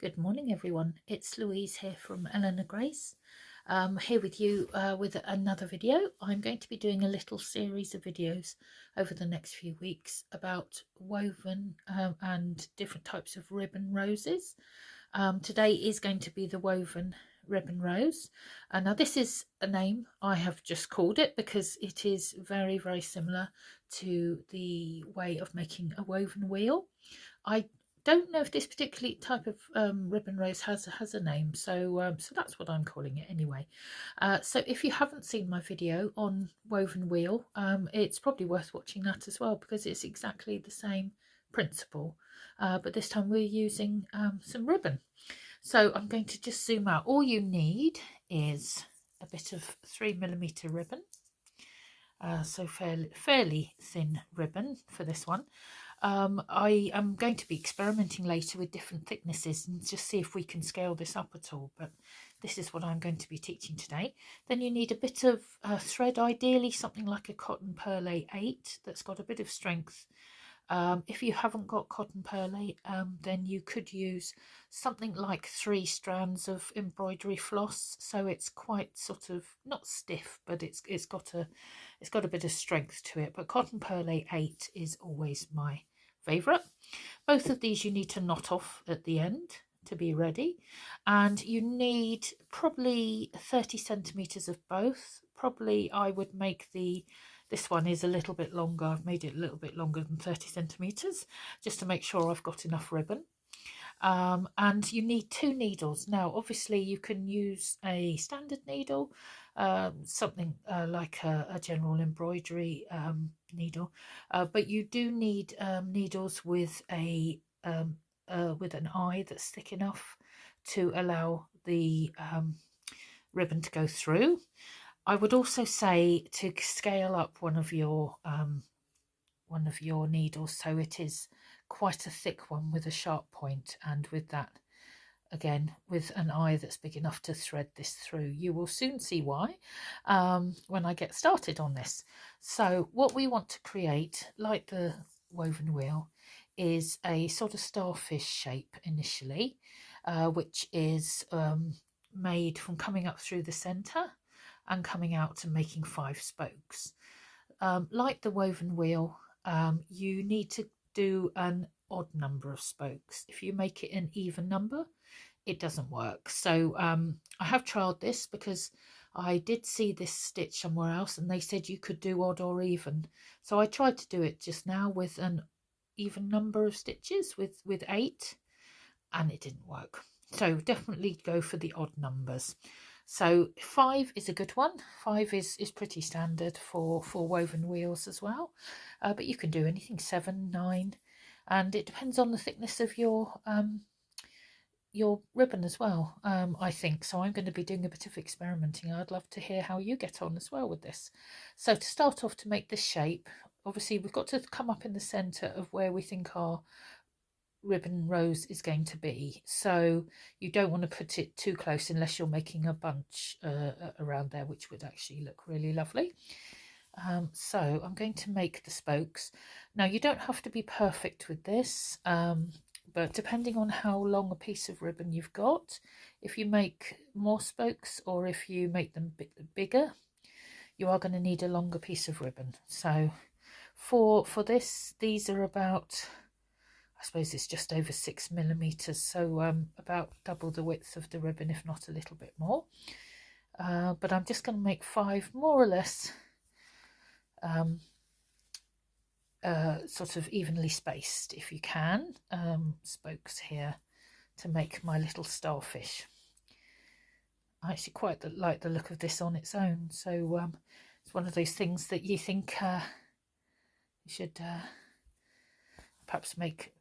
Good morning, everyone. It's Louise here from Eleanor Grace. Here with you with another video. I'm going to be doing a little series of videos over the next few weeks about woven and different types of ribbon roses. Today is going to be the woven ribbon rose. Now this is a name I have just called it because it is very, very similar to the way of making a woven wheel. I don't know if this particular type of ribbon rose has a name, so that's what I'm calling it anyway. So if you haven't seen my video on woven wheel, it's probably worth watching that as well because it's exactly the same principle, but this time we're using some ribbon. So I'm going to just zoom out. All you need is a bit of 3mm ribbon, so fairly thin ribbon for this one. I am going to be experimenting later with different thicknesses and just see if we can scale this up at all, but this is what I'm going to be teaching today. Then you need a bit of thread, ideally something like a cotton perlé 8 that's got a bit of strength. If you haven't got cotton perlé, then you could use something like 3 strands of embroidery floss, so it's quite sort of not stiff, but it's got a bit of strength to it. But cotton perlé 8 is always my favourite. Both of these you need to knot off at the end to be ready, and you need probably 30 centimetres of both. Probably I would make this one is a little bit longer. I've made it a little bit longer than 30 centimetres just to make sure I've got enough ribbon. And you need 2 needles. Now obviously you can use a standard needle, something like a general embroidery needle, but you do need needles with an eye that's thick enough to allow the ribbon to go through. I would also say to scale up one of your needles so it is quite a thick one with a sharp point, and with that, again, with an eye that's big enough to thread this through. You will soon see why when I get started on this. So what we want to create, like the woven wheel, is a sort of starfish shape initially, which is made from coming up through the centre and coming out and making 5 spokes. Like the woven wheel, you need to do an odd number of spokes. If you make it an even number, it doesn't work. So I have trialed this because I did see this stitch somewhere else and they said you could do odd or even. So I tried to do it just now with an even number of stitches with 8, and it didn't work. So definitely go for the odd numbers. So 5 is a good one. 5 is pretty standard for woven wheels as well, but you can do anything 7, 9, and it depends on the thickness of your ribbon as well, I think. So I'm going to be doing a bit of experimenting. I'd love to hear how you get on as well with this. So to start off, to make this shape, obviously we've got to come up in the centre of where we think our ribbon rose is going to be, so you don't want to put it too close unless you're making a bunch around there, which would actually look really lovely. So I'm going to make the spokes. Now you don't have to be perfect with this, but depending on how long a piece of ribbon you've got, if you make more spokes or if you make them bigger, you are going to need a longer piece of ribbon. So for this, these are about, I suppose it's just over 6mm, so about double the width of the ribbon, if not a little bit more. But I'm just going to make 5 more or less sort of evenly spaced, if you can, spokes here to make my little starfish. I actually quite like the look of this on its own, so it's one of those things that you think you should perhaps make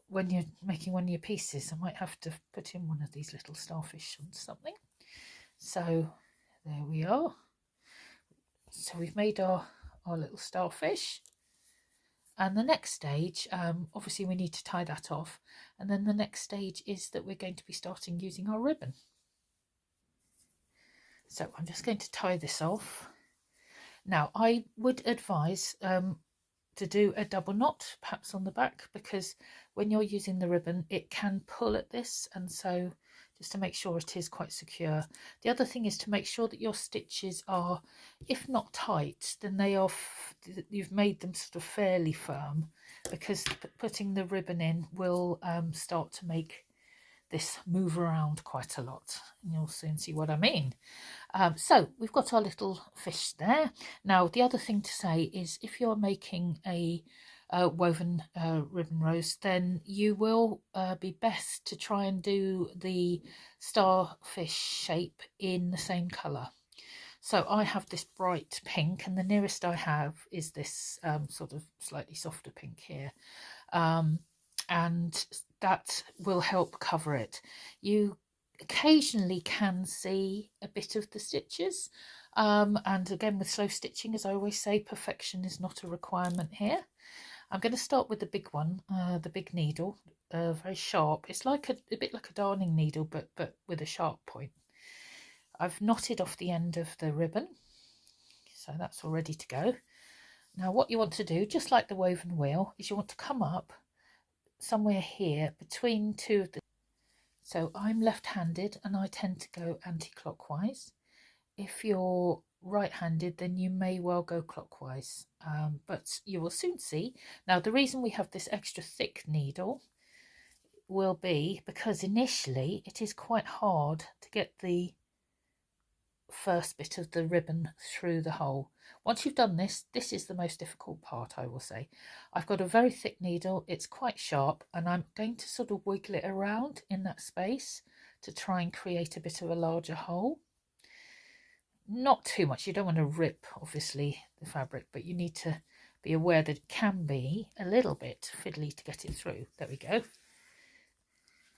when you're making one of your pieces. I might have to put in one of these little starfish on something. So there we are. So we've made our little starfish, and the next stage, obviously we need to tie that off, and then the next stage is that we're going to be starting using our ribbon. So I'm just going to tie this off. Now I would advise to to do a double knot perhaps on the back, because when you're using the ribbon it can pull at this, and so just to make sure it is quite secure. The other thing is to make sure that your stitches are, if not tight, then they are you've made them sort of fairly firm, because putting the ribbon in will start to make this move around quite a lot, and you'll soon see what I mean. So we've got our little fish there. Now the other thing to say is, if you're making a woven ribbon rose, then you will be best to try and do the starfish shape in the same colour. So I have this bright pink, and the nearest I have is this sort of slightly softer pink here, and that will help cover it. You occasionally can see a bit of the stitches, and again with slow stitching, as I always say, perfection is not a requirement here. I'm going to start with the big one, the big needle, very sharp. It's like a bit like a darning needle, but with a sharp point. I've knotted off the end of the ribbon, so that's all ready to go. Now what you want to do, just like the woven wheel, is you want to come up somewhere here between two of the... So I'm left-handed and I tend to go anti-clockwise. If you're right-handed, then you may well go clockwise, but you will soon see. Now the reason we have this extra thick needle will be because initially it is quite hard to get the first bit of the ribbon through the hole. Once you've done this, this is the most difficult part, I will say. I've got a very thick needle, it's quite sharp, and I'm going to sort of wiggle it around in that space to try and create a bit of a larger hole. Not too much, you don't want to rip obviously the fabric, but you need to be aware that it can be a little bit fiddly to get it through. There we go.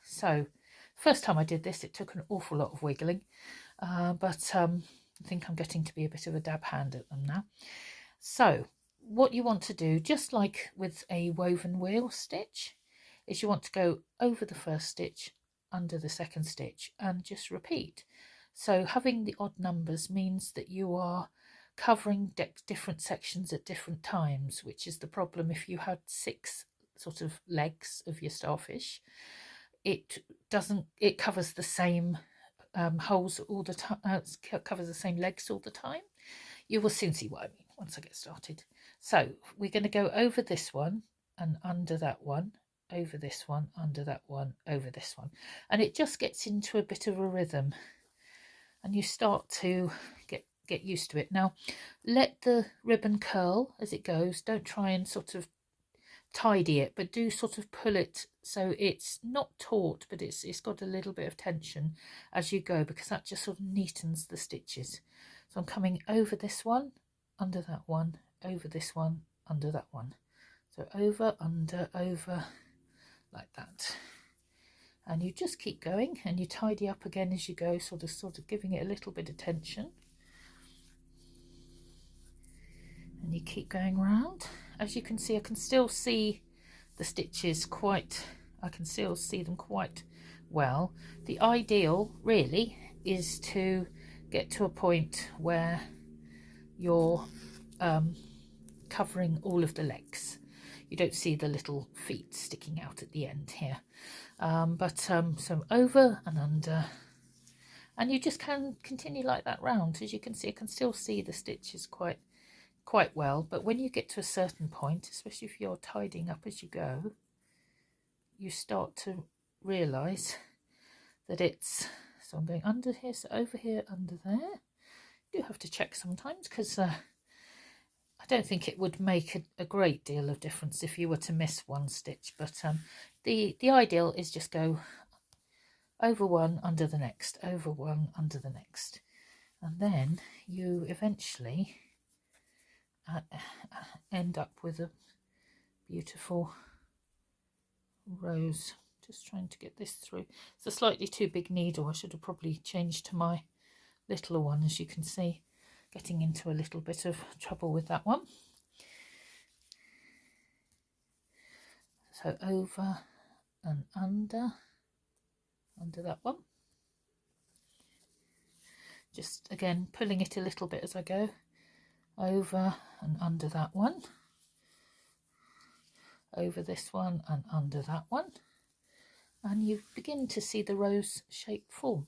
So first time I did this, it took an awful lot of wiggling, but I think I'm getting to be a bit of a dab hand at them now. So what you want to do, just like with a woven wheel stitch, is you want to go over the first stitch, under the second stitch, and just repeat. So having the odd numbers means that you are covering different sections at different times, which is the problem if you had 6 sort of legs of your starfish. It covers the same holes all the time, covers the same legs all the time. You will soon see what I mean once I get started. So we're going to go over this one and under that one, over this one, under that one, over this one, and it just gets into a bit of a rhythm, and you start to get used to it. Now let the ribbon curl as it goes. Don't try and sort of tidy it, but do sort of pull it so it's not taut, but it's got a little bit of tension as you go, because that just sort of neatens the stitches. So I'm coming over this one, under that one, over this one, under that one. So over, under, over, like that. And you just keep going, and you tidy up again as you go, sort of giving it a little bit of tension. And you keep going round. As you can see, I can still see the stitches I can still see them quite well. The ideal really is to get to a point where you're covering all of the legs. You don't see the little feet sticking out at the end here. So over and under, and you just can continue like that round. As you can see, I can still see the stitches quite well, but when you get to a certain point, especially if you're tidying up as you go, you start to realize that it's... So I'm going under here, so over here, under there. You do have to check sometimes, because I don't think it would make a great deal of difference if you were to miss one stitch, but the ideal is just go over one, under the next, over one, under the next, and then you eventually end up with a beautiful rose. Just trying to get this through. It's a slightly too big needle. I should have probably changed to my littler one. As you can see, getting into a little bit of trouble with that one. So over and under that one. Just again pulling it a little bit as I go. Over and under that one, over this one and under that one, and you begin to see the rose shape form.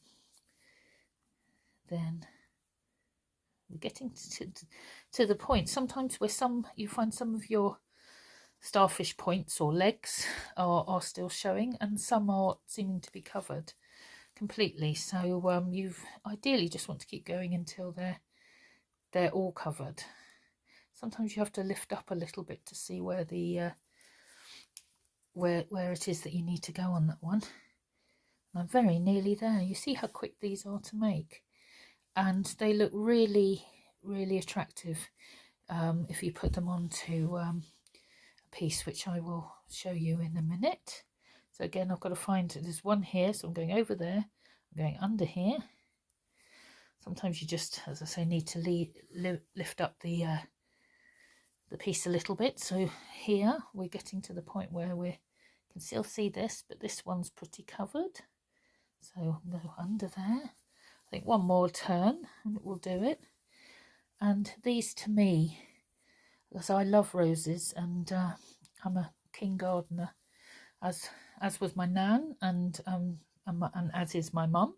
Then we're getting to the point sometimes where you find some of your starfish points or legs are still showing, and some are seeming to be covered completely. So you ideally just want to keep going until they're all covered. Sometimes you have to lift up a little bit to see where the where it is that you need to go on that one. I'm very nearly there. You see how quick these are to make, and they look really, really attractive if you put them onto a piece, which I will show you in a minute. So again, I've got to find, there's one here, so I'm going over there, I'm going under here. Sometimes you just, as I say, need to lift up the piece a little bit. So here we're getting to the point where we can still see this, but this one's pretty covered. So I'll go under there. I think one more turn and it will do it. And these, to me, because I love roses, and I'm a keen gardener, as was my nan, and as is my mum.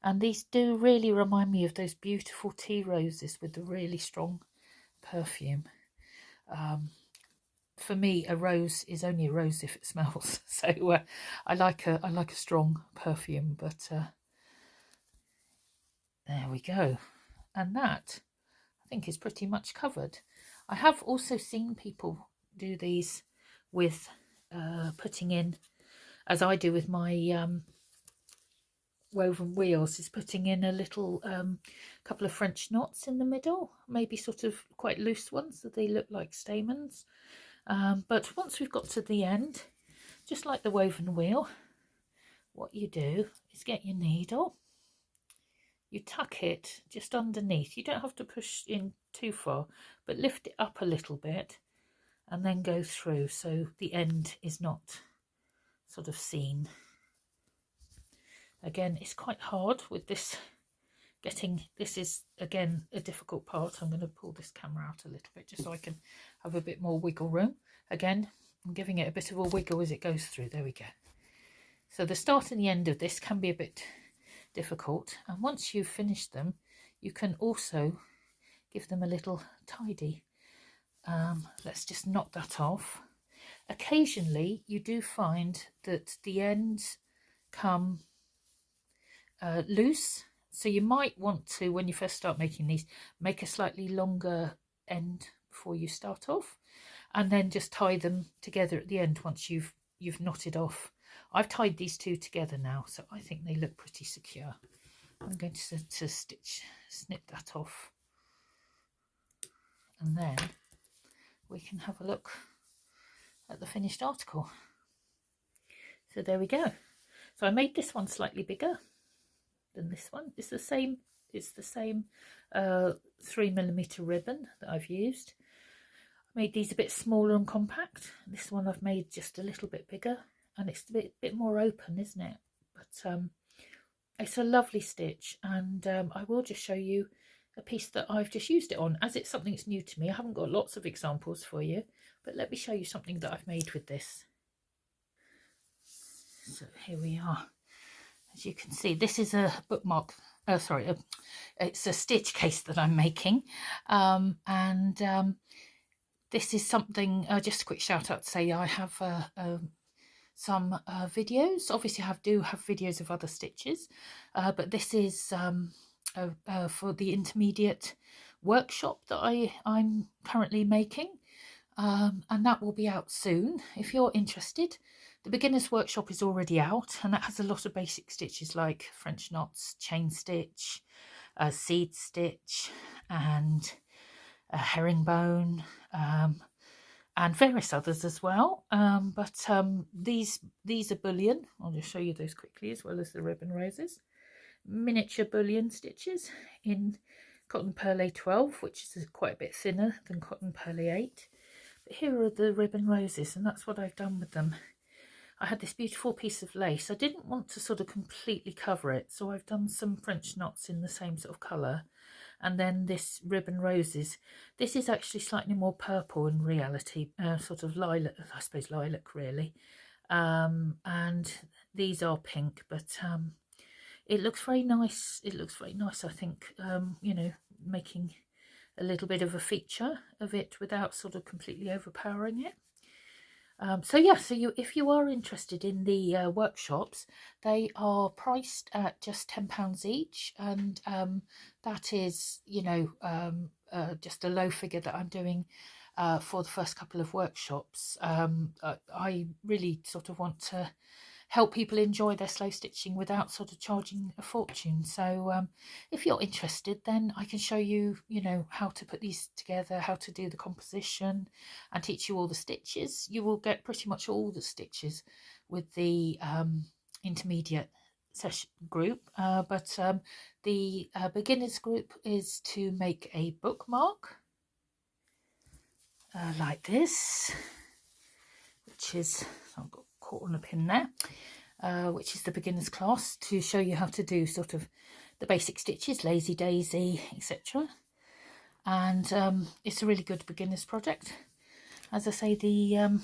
And these do really remind me of those beautiful tea roses with the really strong perfume. For me, a rose is only a rose if it smells. So I like a strong perfume. But there we go, and that I think is pretty much covered. I have also seen people do these with putting in, as I do with my woven wheels, is putting in a little couple of French knots in the middle, maybe sort of quite loose ones so they look like stamens. But once we've got to the end, just like the woven wheel, what you do is get your needle, you tuck it just underneath. You don't have to push in too far, but lift it up a little bit and then go through so the end is not sort of seen. Again, it's quite hard with this this is again a difficult part. I'm going to pull this camera out a little bit just so I can have a bit more wiggle room. Again, I'm giving it a bit of a wiggle as it goes through. There we go. So the start and the end of this can be a bit difficult, and once you've finished them, you can also give them a little tidy. Let's just knock that off. Occasionally you do find that the ends come loose, so you might want to, when you first start making these, make a slightly longer end before you start off, and then just tie them together at the end once you've knotted off. I've tied these two together now, so I think they look pretty secure. I'm going to snip that off, and then we can have a look at the finished article. So there we go. So I made this one slightly bigger than this one. It's the same 3mm ribbon that I've used. I made these a bit smaller and compact. This one I've made just a little bit bigger, and it's a bit more open, isn't it? But it's a lovely stitch, and I will just show you a piece that I've just used it on, as it's something that's new to me. I haven't got lots of examples for you, but let me show you something that I've made with this. So here we are. As you can see, this is a bookmark, it's a stitch case that I'm making, and this is something, just a quick shout out to say I have some videos. Obviously I do have videos of other stitches, but this is for the intermediate workshop that I'm currently making, and that will be out soon if you're interested. The beginner's workshop is already out, and that has a lot of basic stitches like French knots, chain stitch, seed stitch, and a herringbone, and various others as well. But these are bullion. I'll just show you those quickly, as well as the ribbon roses. Miniature bullion stitches in cotton pearl 12, which is quite a bit thinner than cotton pearl 8. But here are the ribbon roses, and that's what I've done with them. I had this beautiful piece of lace. I didn't want to sort of completely cover it, so I've done some French knots in the same sort of colour, and then this ribbon roses. This is actually slightly more purple in reality, sort of lilac, I suppose lilac really, and these are pink, but it looks very nice. It looks very nice, I think, you know, making a little bit of a feature of it without sort of completely overpowering it. So yeah, so if you are interested in the workshops, they are priced at just £10 each, and that is, you know, just a low figure that I'm doing for the first couple of workshops. I really sort of want to help people enjoy their slow stitching without sort of charging a fortune. So if you're interested, then I can show you, you know, how to put these together, how to do the composition, and teach you all the stitches. You will get pretty much all the stitches with the intermediate session group, but the beginners group is to make a bookmark like this, which is, I've got caught on a pin there, which is the beginners class, to show you how to do sort of the basic stitches, lazy daisy, etc. And it's a really good beginners project. As I say, the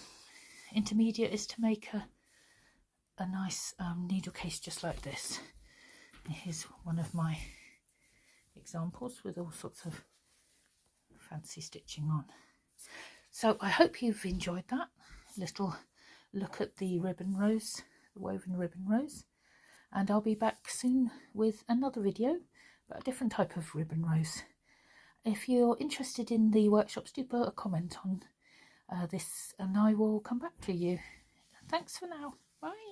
intermediate is to make a nice needle case just like this. Here's one of my examples with all sorts of fancy stitching on. So I hope you've enjoyed that little look at the ribbon rose, the woven ribbon rose, and I'll be back soon with another video about a different type of ribbon rose. If you're interested in the workshops, do put a comment on this and I will come back to you. Thanks for now. Bye.